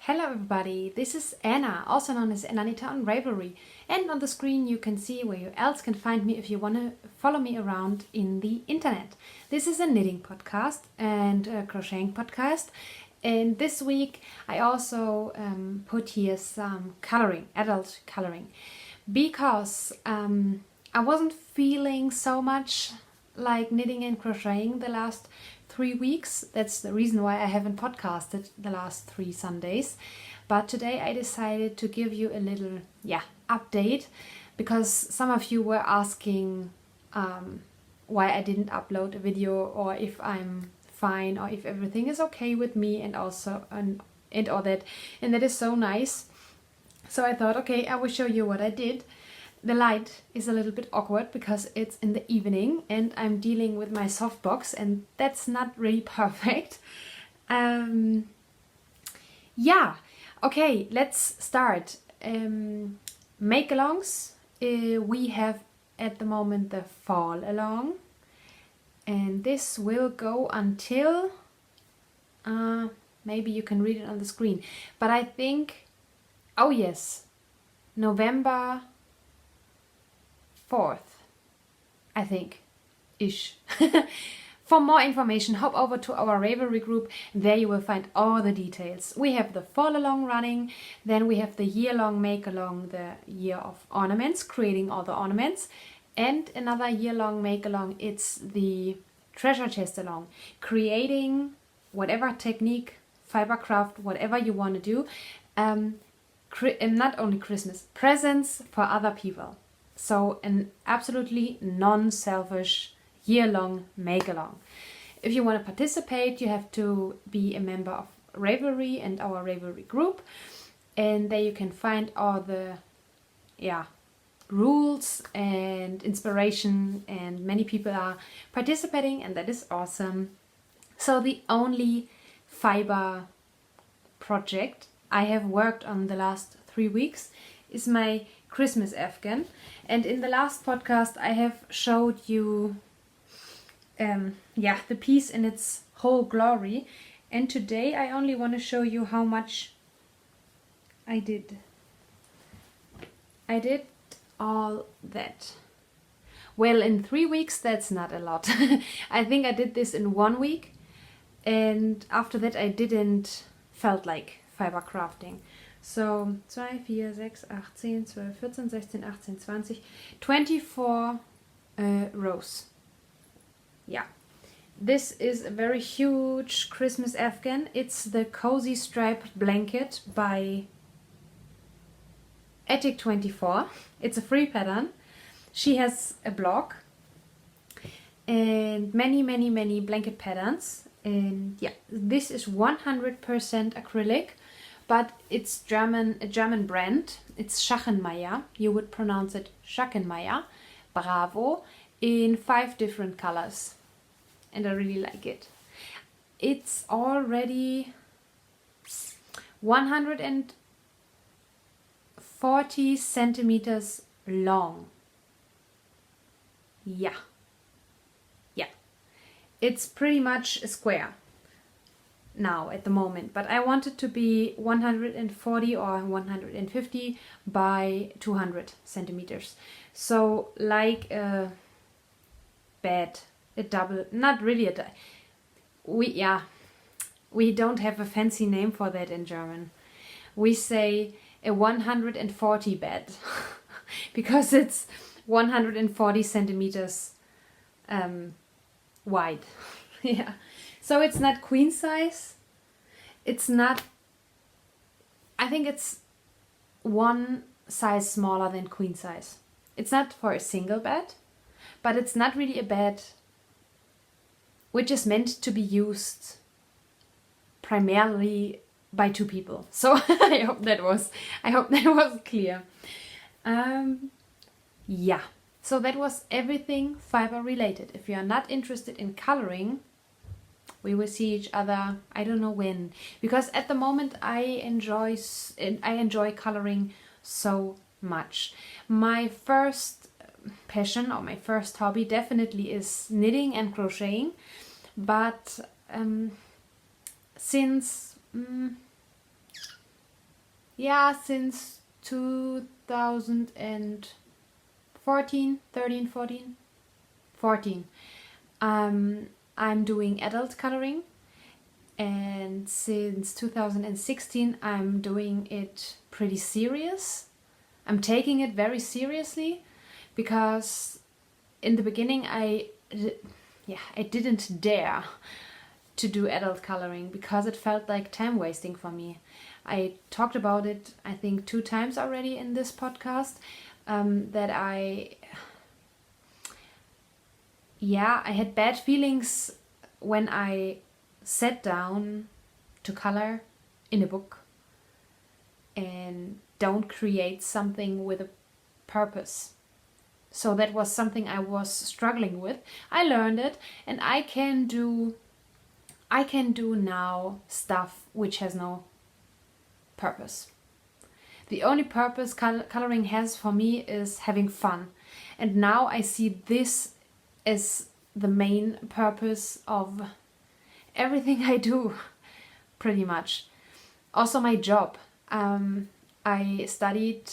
Hello everybody, this is Anna, also known as Ananita on Ravelry, and on the screen you can see where you else can find me if you want to follow me around in the internet. This is a knitting podcast and a crocheting podcast, and this week I also put here some coloring, adult coloring, because I wasn't feeling so much like knitting and crocheting the last 3 weeks. That's the reason why I haven't podcasted the last 3 Sundays. But today I decided to give you a little update, because some of you were asking why I didn't upload a video, or if I'm fine, or if everything is okay with me, and also and all that. And that is so nice. So I thought, okay, I will show you what I did. The light is a little bit awkward because it's in the evening and I'm dealing with my softbox, and that's not really perfect. Okay, let's start. Make-alongs. We have at the moment the fall along, and this will go until maybe you can read it on the screen, but I think, oh yes, November 4th, I think, ish. For more information, hop over to our Ravelry group. There you will find all the details. We have the fall along running, then we have the year long make along, the year of ornaments, creating all the ornaments, and another year long make along. It's the treasure chest along, creating whatever technique, fibercraft, whatever you want to do. Not only Christmas, presents for other people. So an absolutely non-selfish year-long make-along. If you want to participate, you have to be a member of Ravelry and our Ravelry group, and there you can find all the rules and inspiration, and many people are participating, and that is awesome. So the only fiber project I have worked on the last 3 weeks is my Christmas afghan, and in the last podcast I have showed you the piece in its whole glory, and today I only want to show you how much I did. I did all that. Well, in 3 weeks that's not a lot. I think I did this in 1 week, and after that I didn't felt like fiber crafting. So 2, 4, 6, 8, 10, 12, 14, 16, 18, 20, 24 rows. Yeah. This is a very huge Christmas afghan. It's the Cozy Striped Blanket by Attic24. It's a free pattern. She has a blog and many blanket patterns. And yeah, this is 100% acrylic. But it's a German brand. It's Schachenmeier. You would pronounce it Schachenmeier. Bravo. In 5 different colors. And I really like it. It's already 140 centimeters long. Yeah. It's pretty much a square now at the moment, but I want it to be 140 or 150 by 200 centimeters. So like a bed, a double, not really a we don't have a fancy name for that in German. We say a 140 bed because it's 140 centimeters wide. Yeah. So it's not queen size. It's not, I think it's 1 size smaller than queen size. It's not for a single bed, but it's not really a bed which is meant to be used primarily by 2 people. So I hope that was clear. So that was everything fiber related. If you are not interested in coloring, we will see each other, I don't know when, because at the moment I enjoy coloring so much. My first passion, or my first hobby, definitely is knitting and crocheting, but since yeah, since 2014, 13, 14, 14. I'm doing adult coloring, and since 2016 I'm doing it pretty serious. I'm taking it very seriously because in the beginning I didn't dare to do adult coloring because it felt like time wasting for me. I talked about it, I think, 2 times already in this podcast, that I had bad feelings when I sat down to color in a book and don't create something with a purpose. So that was something I was struggling with. I learned it, and I can do now stuff which has no purpose. The only purpose coloring has for me is having fun. And now I see this as the main purpose of everything I do, pretty much. Also my job. I studied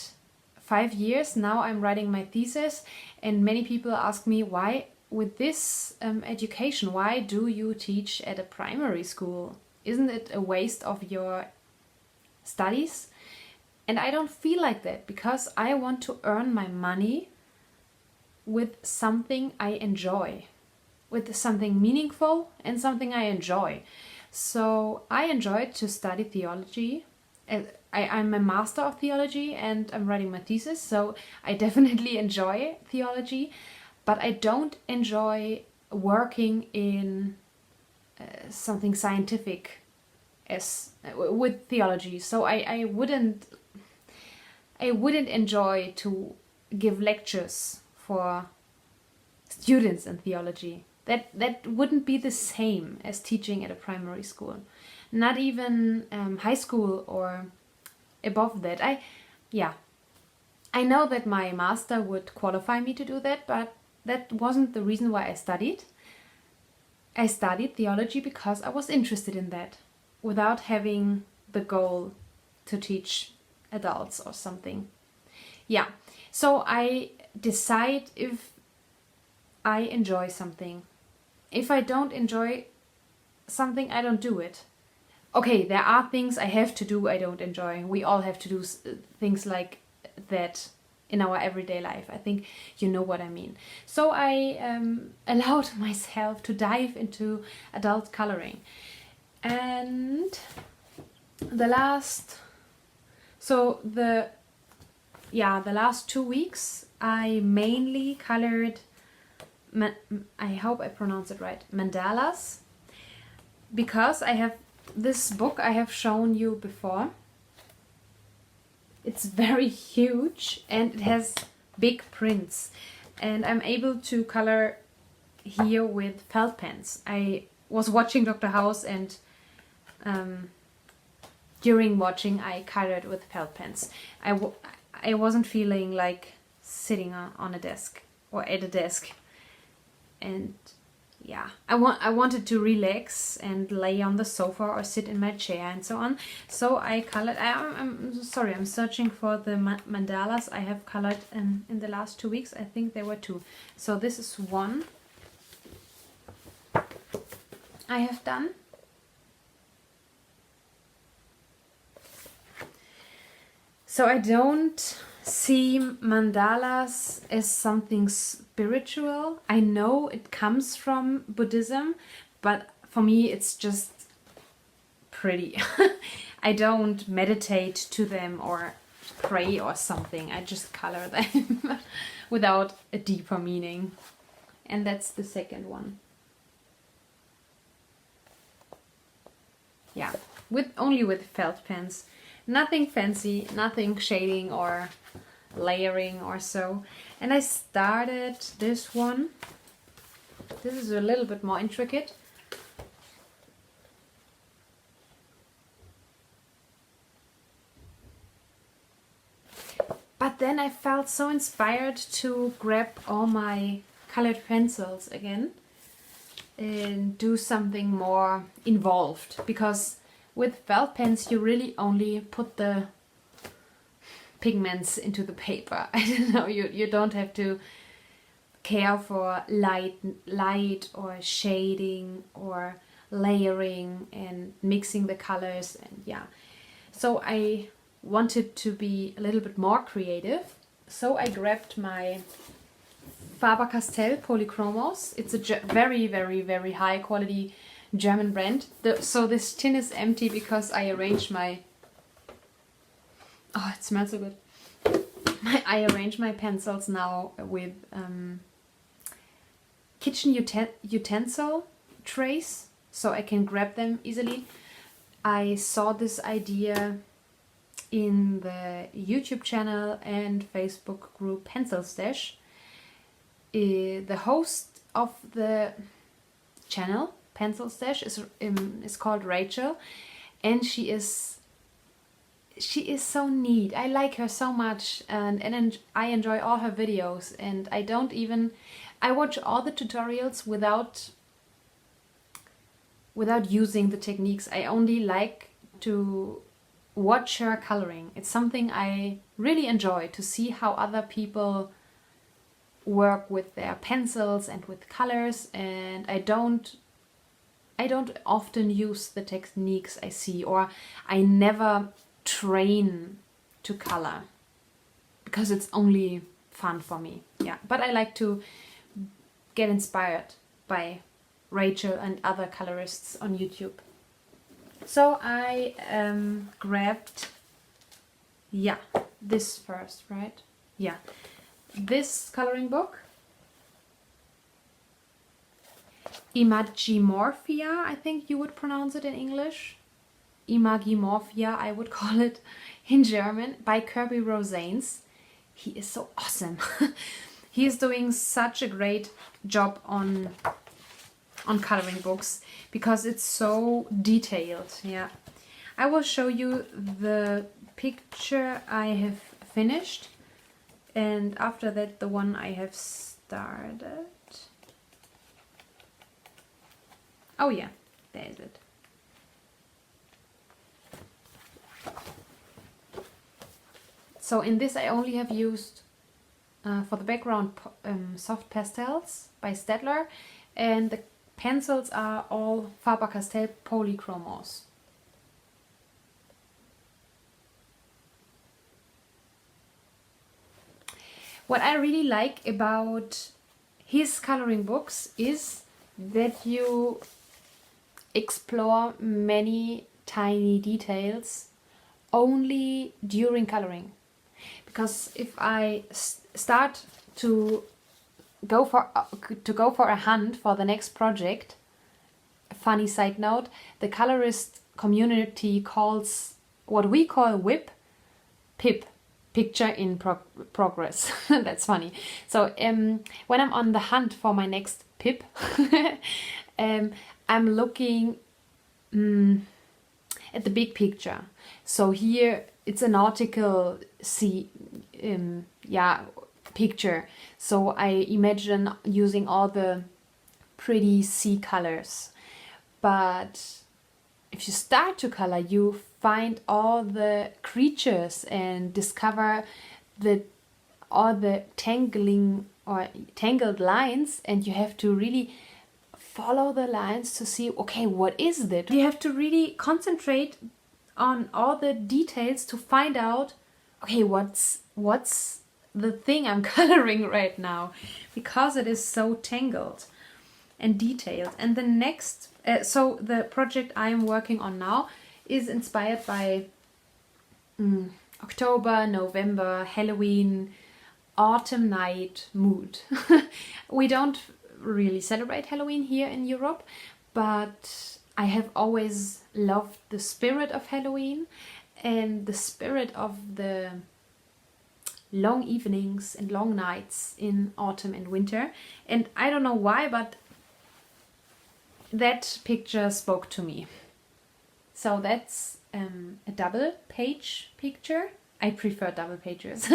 5 years. Now I'm writing my thesis, and many people ask me, why with this education, why do you teach at a primary school? Isn't it a waste of your studies? And I don't feel like that, because I want to earn my money with something I enjoy, with something meaningful and something I enjoy. So I enjoyed to study theology. I'm a master of theology and I'm writing my thesis, so I definitely enjoy theology, but I don't enjoy working in something scientific with theology. So I wouldn't enjoy to give lectures for students in theology. That wouldn't be the same as teaching at a primary school, not even high school or above that. I know that my master would qualify me to do that, but that wasn't the reason why I studied. I studied theology because I was interested in that, without having the goal to teach adults or something. Yeah, so I decide if I enjoy something. If I don't enjoy something, I don't do it. Okay, there are things I have to do I don't enjoy. We all have to do things like that in our everyday life. I think you know what I mean. So I allowed myself to dive into adult coloring. And the last 2 weeks I mainly colored, I hope I pronounce it right, mandalas, because I have this book I have shown you before. It's very huge and it has big prints, and I'm able to color here with felt pens. I was watching Dr. House, and during watching I colored with felt pens. I wasn't feeling like sitting on a desk or at a desk, and yeah, I wanted to relax and lay on the sofa or sit in my chair and so on. So I colored. I'm searching for the mandalas I have colored in the last 2 weeks. I think there were 2. So this is one I have done. So I don't see mandalas as something spiritual. I know it comes from Buddhism, but for me it's just pretty. I don't meditate to them or pray or something. I just color them without a deeper meaning. And that's the second one. Yeah, only with felt pens. Nothing fancy, nothing shading or layering or so. And I started this one. This is a little bit more intricate. But then I felt so inspired to grab all my colored pencils again and do something more involved, because with felt pens you really only put the pigments into the paper. I don't know, you don't have to care for light or shading or layering and mixing the colors, and yeah. So I wanted to be a little bit more creative. So I grabbed my Faber-Castell Polychromos. It's a very, very, very high quality German brand. So this tin is empty because I arranged my... Oh, it smells so good. I arrange my pencils now with kitchen utensil trays, so I can grab them easily. I saw this idea in the YouTube channel and Facebook group Pencil Stash. The host of the channel Pencil Stash is called Rachel, and she is so neat. I like her so much, and I enjoy all her videos, and I watch all the tutorials without using the techniques. I only like to watch her coloring. It's something I really enjoy, to see how other people work with their pencils and with colors, and I don't often use the techniques I see, or I never train to color because it's only fun for me. Yeah, but I like to get inspired by Rachel and other colorists on YouTube. So I grabbed, yeah, this first, right? Yeah, this coloring book, Mythomorphia, I think you would pronounce it in English. Mythomorphia, I would call it in German, by Kirby Rosanes. He is so awesome. He is doing such a great job on coloring books because it's so detailed. Yeah, I will show you the picture I have finished, and after that the one I have started. Oh yeah, there is it. So in this I only have used for the background soft pastels by Staedtler, and the pencils are all Faber-Castell Polychromos. What I really like about his coloring books is that you explore many tiny details only during coloring. Because if I start to go for a hunt for the next project, a funny side note, the colorist community calls what we call PIP, picture in progress. That's funny. So when I'm on the hunt for my next PIP, I'm looking at the big picture. So here it's a nautical sea picture. So I imagine using all the pretty sea colors. But if you start to color, you find all the creatures and discover all the tangled lines, and you have to really follow the lines to see, okay, what is that? You have to really concentrate on all the details to find out, okay, what's the thing I'm coloring right now, because it is so tangled and detailed. And the next, so the project I am working on now is inspired by October, November, Halloween, autumn night mood. We don't really celebrate Halloween here in Europe, but I have always loved the spirit of Halloween and the spirit of the long evenings and long nights in autumn and winter. And I don't know why, but that picture spoke to me. So that's a double page picture. I prefer double pages.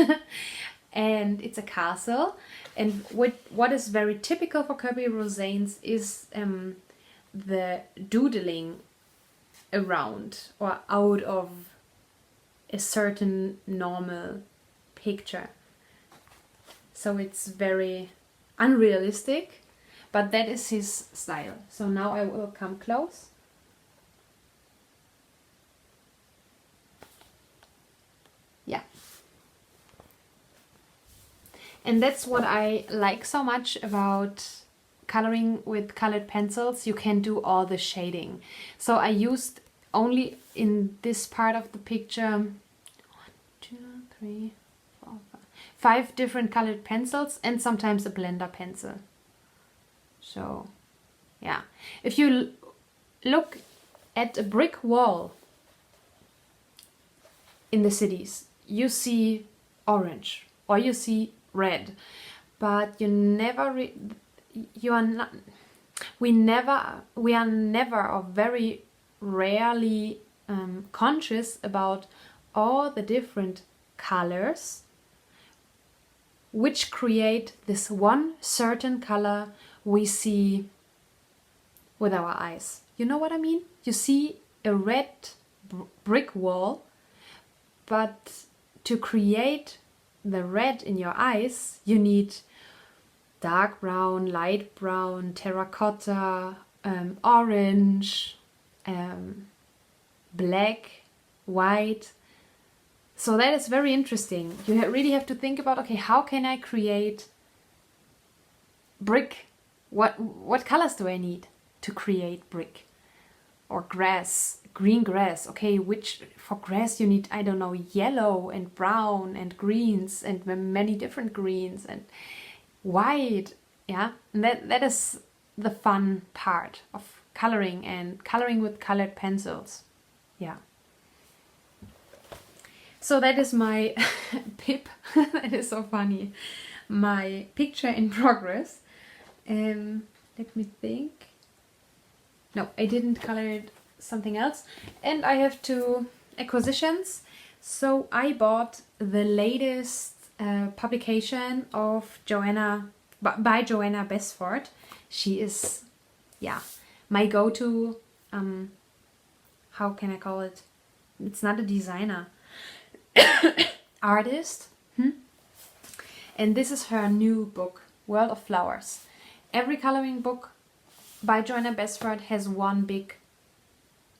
And it's a castle. And what is very typical for Kirby Rosanes is the doodling around or out of a certain normal picture. So it's very unrealistic, but that is his style. So now I will come close. Yeah. And that's what I like so much about coloring with colored pencils. You can do all the shading. So I used only in this part of the picture 1, 2, 3, 4, 5 different colored pencils and sometimes a blender pencil. So yeah, if you look at a brick wall in the cities, you see orange or you see red, but you never we are never or very rarely conscious about all the different colors which create this one certain color we see with our eyes. You know what I mean? You see a red brick wall, but to create the red in your eyes, you need dark brown, light brown, terracotta, orange, black, white. So that is very interesting. You really have to think about, okay, how can I create brick? What colors do I need to create brick? Or grass, green grass. Okay, for grass you need, I don't know, yellow and brown and greens and many different greens and white. Yeah, and that is the fun part of coloring and coloring with colored pencils. Yeah. So that is my pip. That is so funny. My picture in progress. Let me think. No, I didn't color it something else. And I have 2 acquisitions. So I bought the latest publication of by Joanna Besford. She is, yeah, my go-to, how can I call it? It's not a designer. Artist. And this is her new book, World of Flowers. Every coloring book by Joanna Besford has one big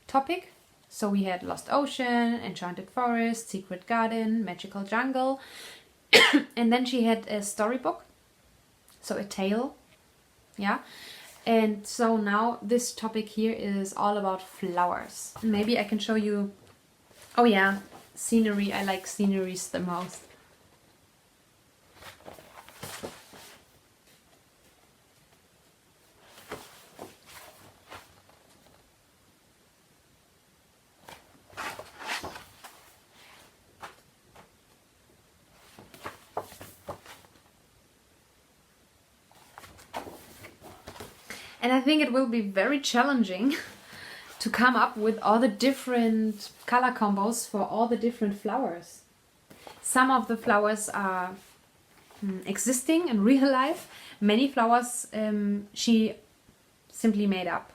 topic. So we had Lost Ocean, Enchanted Forest, Secret Garden, Magical Jungle. And then she had a storybook, so a tale. Yeah. And so now this topic here is all about flowers. Maybe I can show you, oh yeah, scenery. I like sceneries the most. And I think it will be very challenging to come up with all the different color combos for all the different flowers. Some of the flowers are existing in real life. Many flowers she simply made up.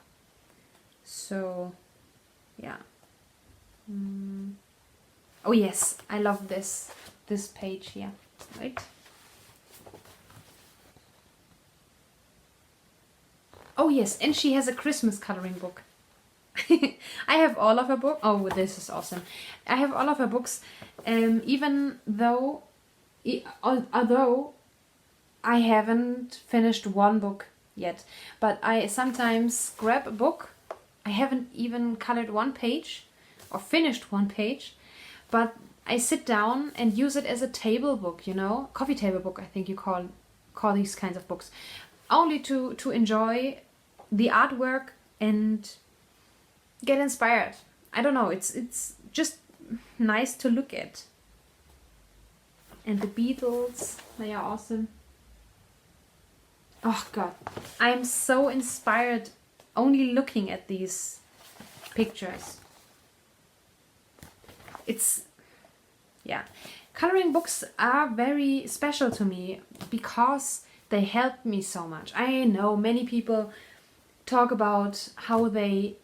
So, yeah. Oh yes, I love this page here. Right? Oh yes, and she has a Christmas coloring book. I have all of her books. Oh, this is awesome. I have all of her books, even though, although I haven't finished one book yet. But I sometimes grab a book. I haven't even colored one page or finished one page, but I sit down and use it as a table book, you know, coffee table book. I think you call these kinds of books, only to enjoy the artwork and get inspired. I don't know, it's just nice to look at. And the Beatles, they are awesome. Oh god, I'm so inspired only looking at these pictures. It's, yeah. Coloring books are very special to me because they help me so much. I know many people talk about how they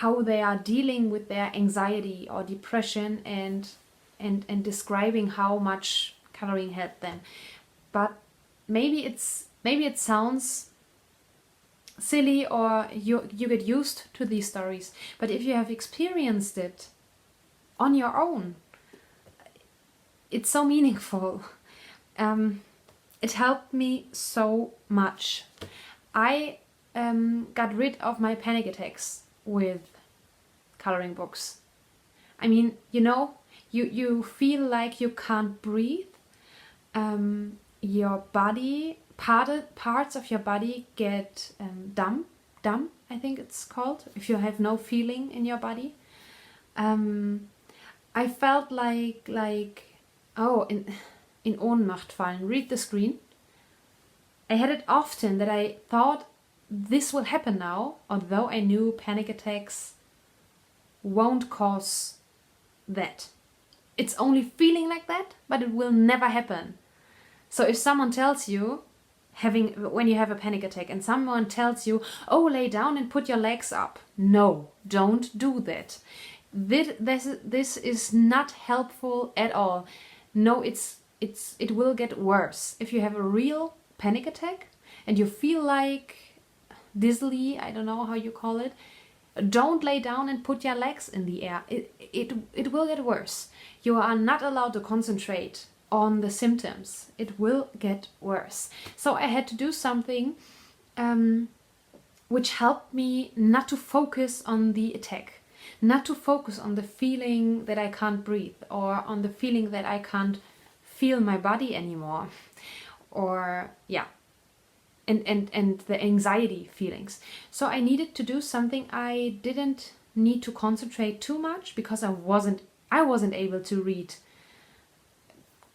are dealing with their anxiety or depression, and and describing how much coloring helped them. But maybe it sounds silly, or you get used to these stories. But if you have experienced it on your own, it's so meaningful. It helped me so much. I got rid of my panic attacks with coloring books. I mean, you feel like you can't breathe. Your body, parts of your body get dumb, I think it's called, if you have no feeling in your body. I felt like in Ohnmacht fallen, read the screen. I had it often that I thought this will happen now, although I knew panic attacks won't cause that. It's only feeling like that, but it will never happen. So if someone tells you, when you have a panic attack, and someone tells you, oh, lay down and put your legs up. No, don't do that. This is not helpful at all. No, it will get worse. If you have a real panic attack and you feel like dizzily, I don't know how you call it, don't lay down and put your legs in the air. It will get worse. You are not allowed to concentrate on the symptoms. It will get worse. So I had to do something which helped me not to focus on the attack, not to focus on the feeling that I can't breathe, or on the feeling that I can't feel my body anymore, or and the anxiety feelings. So I needed to do something. I didn't need to concentrate too much because I wasn't able to read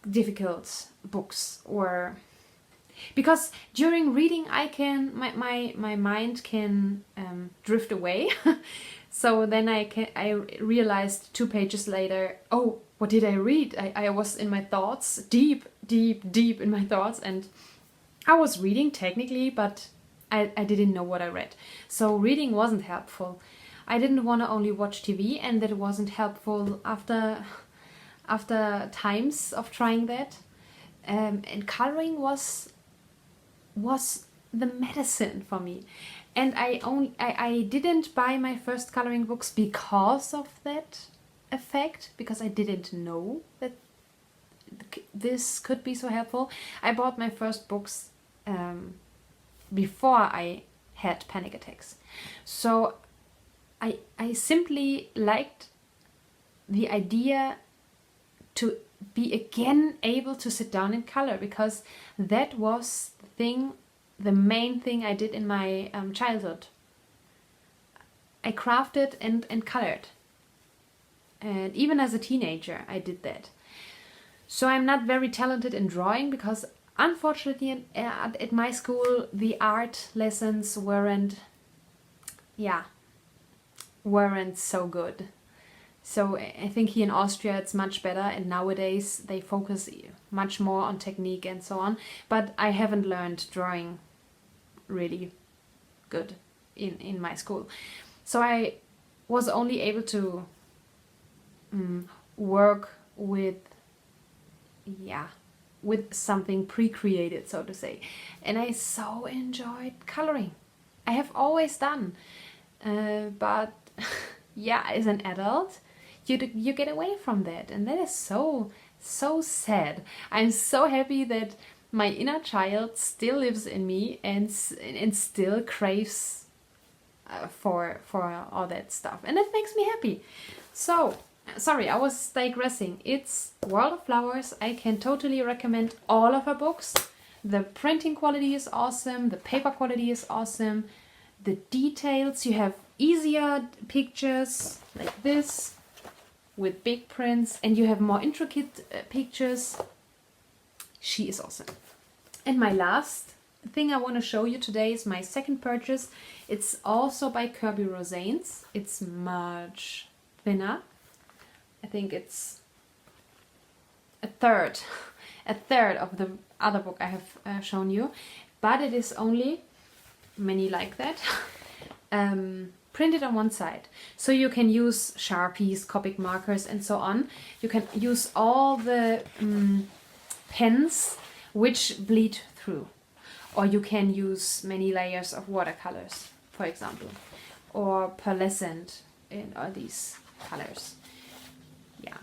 difficult books, or because during reading my mind can drift away. So then I realized 2 pages later, oh, what did I read? I was in my thoughts, deep in my thoughts, and I was reading technically, but I didn't know what I read. So reading wasn't helpful. I didn't want to only watch TV, and that wasn't helpful after times of trying that. And coloring was the medicine for me. And I didn't buy my first coloring books because of that effect, because I didn't know that this could be so helpful. I bought my first books before I had panic attacks. So I simply liked the idea to be again able to sit down and color, because that was the main thing I did in my childhood. I crafted and colored. And even as a teenager, I did that. So I'm not very talented in drawing, because unfortunately at my school the art lessons weren't so good. So I think here in Austria it's much better, and nowadays they focus much more on technique and so on. But I haven't learned drawing really good in my school. So I was only able to work with something pre-created, so to say. And I so enjoyed coloring. I have always done. But as an adult, you get away from that, and that is so sad. I'm so happy that my inner child still lives in me and still craves for all that stuff, and it makes me happy. So sorry, I was digressing. It's World of Flowers. I can totally recommend all of her books. The printing quality is awesome, the paper quality is awesome, the details, you have easier pictures like this with big prints, and you have more intricate pictures. She is awesome. And my last thing I want to show you today is my second purchase. It's also by Kirby Rosanes. It's much thinner. I think it's a third of the other book I have shown you, but it is only, many like that, printed on one side. So you can use Sharpies, Copic markers and so on. You can use all the pens which bleed through. Or you can use many layers of watercolors, for example. Or pearlescent in all these colors. Yeah.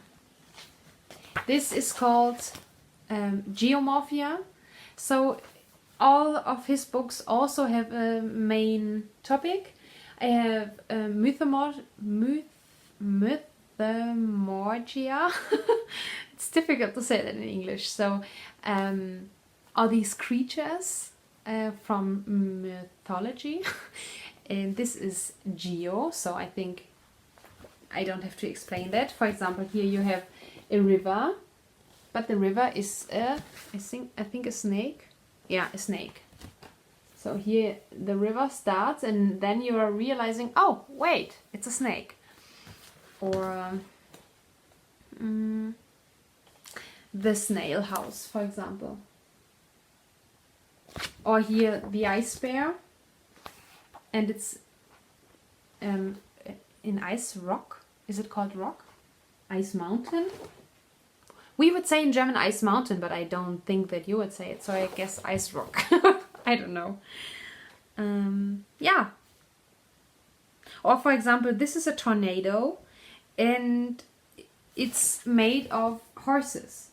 This is called Geomorphia. So all of his books also have a main topic. I have Mythomorphia. It's difficult to say that in English. So all these creatures from mythology. And this is Geo, so I think I don't have to explain that. For example, here you have a river, but the river is I think a snake. Yeah, a snake. So here the river starts and then you are realizing, oh wait, it's a snake. Or the snail house, for example. Or here the ice bear, and it's in ice rock. Is it called rock? Ice mountain? We would say in German ice mountain, but I don't think that you would say it, so I guess ice rock. I don't know. Yeah. Or for example, this is a tornado and it's made of horses.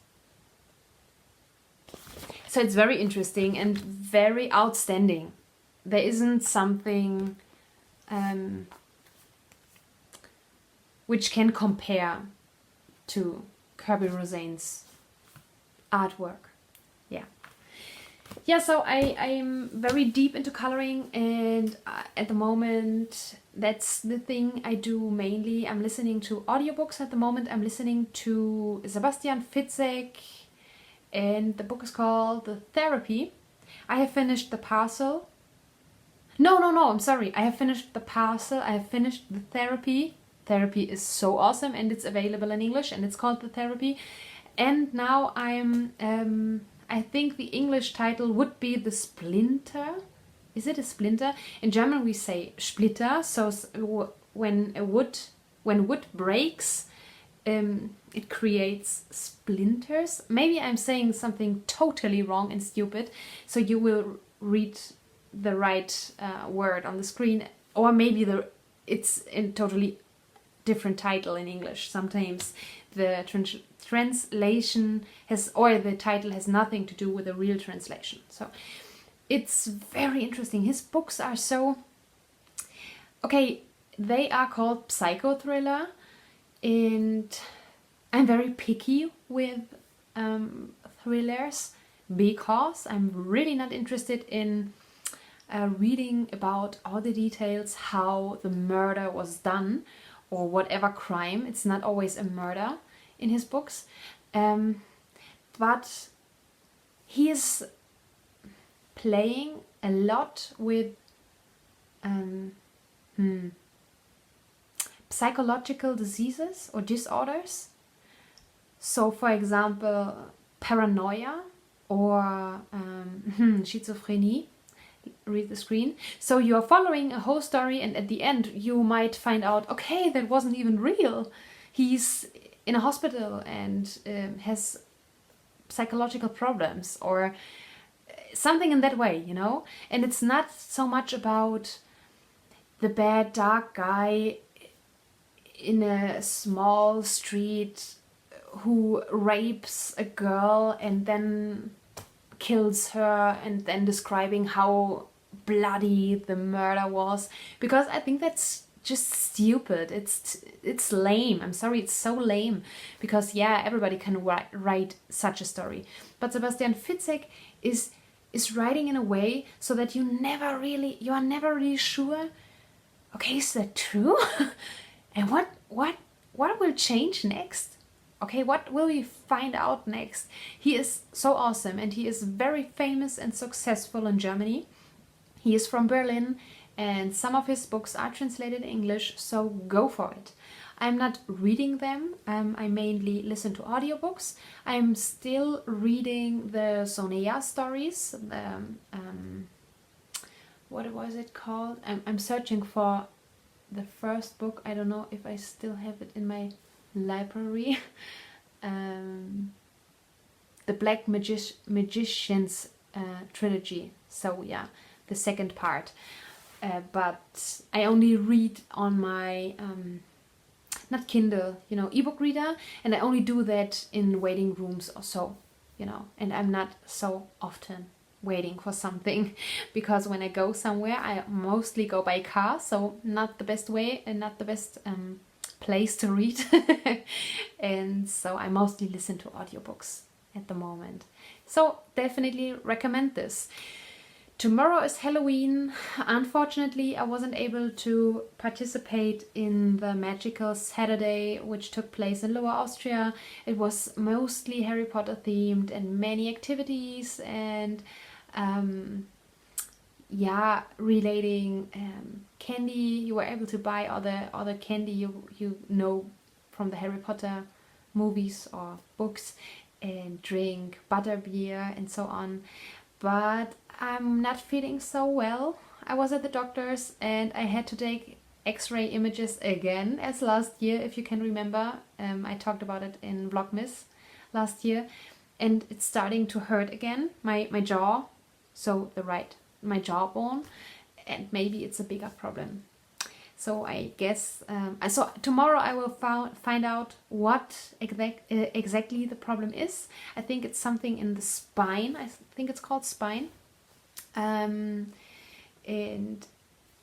So it's very interesting and very outstanding. There isn't something which can compare to Kirby Rosane's artwork. Yeah. Yeah, so I'm very deep into coloring, and at the moment that's the thing I do mainly. I'm listening to audiobooks at the moment. I'm listening to Sebastian Fitzek, and the book is called The Therapy. I have finished The Parcel. No, I'm sorry. I have finished The Parcel. I have finished The Therapy. Therapy is so awesome, and it's available in English, and it's called The Therapy. And now I'm I think the English title would be The Splinter. Is it a splinter? In German we say Splitter. So when wood breaks, it creates splinters. Maybe I'm saying something totally wrong and stupid, so you will read the right word on the screen, or maybe it's in totally different title in English. Sometimes the translation or the title has nothing to do with the real translation. So it's very interesting. His books are so... Okay, they are called Psychothriller, and I'm very picky with thrillers because I'm really not interested in reading about all the details, how the murder was done or whatever crime. It's not always a murder in his books, but he is playing a lot with psychological diseases or disorders. So for example, paranoia or schizophrenia. Read the screen. So you're following a whole story, and at the end you might find out, okay, that wasn't even real. He's in a hospital and has psychological problems or something in that way, you know. And it's not so much about the bad dark guy in a small street who rapes a girl and then kills her, and then describing how bloody the murder was, because I think that's just stupid. It's lame. I'm sorry, it's so lame, because yeah, everybody can write such a story, but Sebastian Fitzek is writing in a way so that you are never really sure, okay, is that true? And what will change next? Okay, what will we find out next? He is so awesome, and he is very famous and successful in Germany. He is from Berlin, and some of his books are translated in English, so go for it. I'm not reading them. I mainly listen to audiobooks. I'm still reading the Sonia stories. What was it called? I'm searching for the first book. I don't know if I still have it in my library. The Black Magician's trilogy. So yeah, the second part. But I only read on my not Kindle, ebook reader, and I only do that in waiting rooms or so, and I'm not so often waiting for something because when I go somewhere I mostly go by car, so not the best way and not the best place to read. And so I mostly listen to audiobooks at the moment, so definitely recommend this. Tomorrow is Halloween. Unfortunately, I wasn't able to participate in the Magical Saturday, which took place in Lower Austria. It was mostly Harry Potter themed and many activities and relating candy. You were able to buy all the candy you know from the Harry Potter movies or books, and drink butterbeer and so on. But I'm not feeling so well. I was at the doctor's and I had to take X-ray images again as last year, if you can remember. I talked about it in Vlogmas last year, and it's starting to hurt again, my jaw, so my jawbone, and maybe it's a bigger problem. So I guess tomorrow I will find out what exactly the problem is. I think it's something in the spine. I think it's called spine. And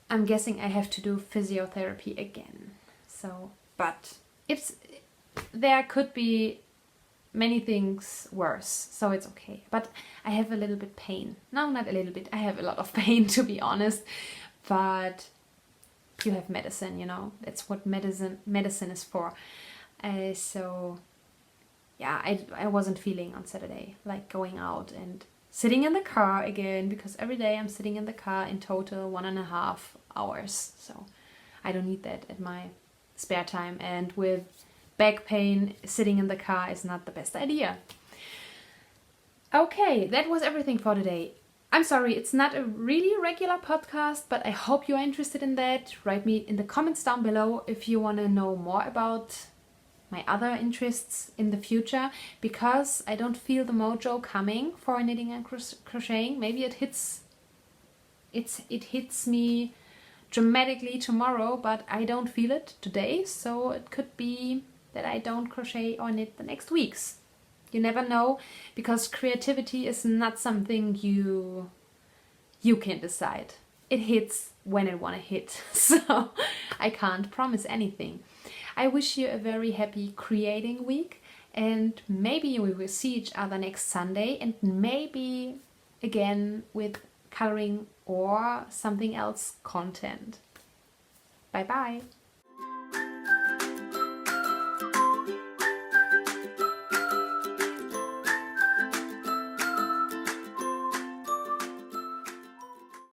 I'm guessing I have to do physiotherapy again. So, but there could be many things worse, so it's okay. But I have a little bit pain. No, not a little bit. I have a lot of pain, to be honest. But you have medicine, that's what medicine is for. So yeah, I wasn't feeling on Saturday like going out and sitting in the car again, because every day I'm sitting in the car in total 1.5 hours. So I don't need that at my spare time, and with back pain, sitting in the car is not the best idea. Okay, that was everything for today. I'm sorry, it's not a really regular podcast, but I hope you are interested in that. Write me in the comments down below if you want to know more about my other interests in the future, because I don't feel the mojo coming for knitting and crocheting. Maybe it hits me dramatically tomorrow, but I don't feel it today, so it could be that I don't crochet or knit the next weeks. You never know, because creativity is not something you can decide. It hits when it wanna hit, so I can't promise anything. I wish you a very happy creating week, and maybe we will see each other next Sunday, and maybe again with coloring or something else content. Bye bye!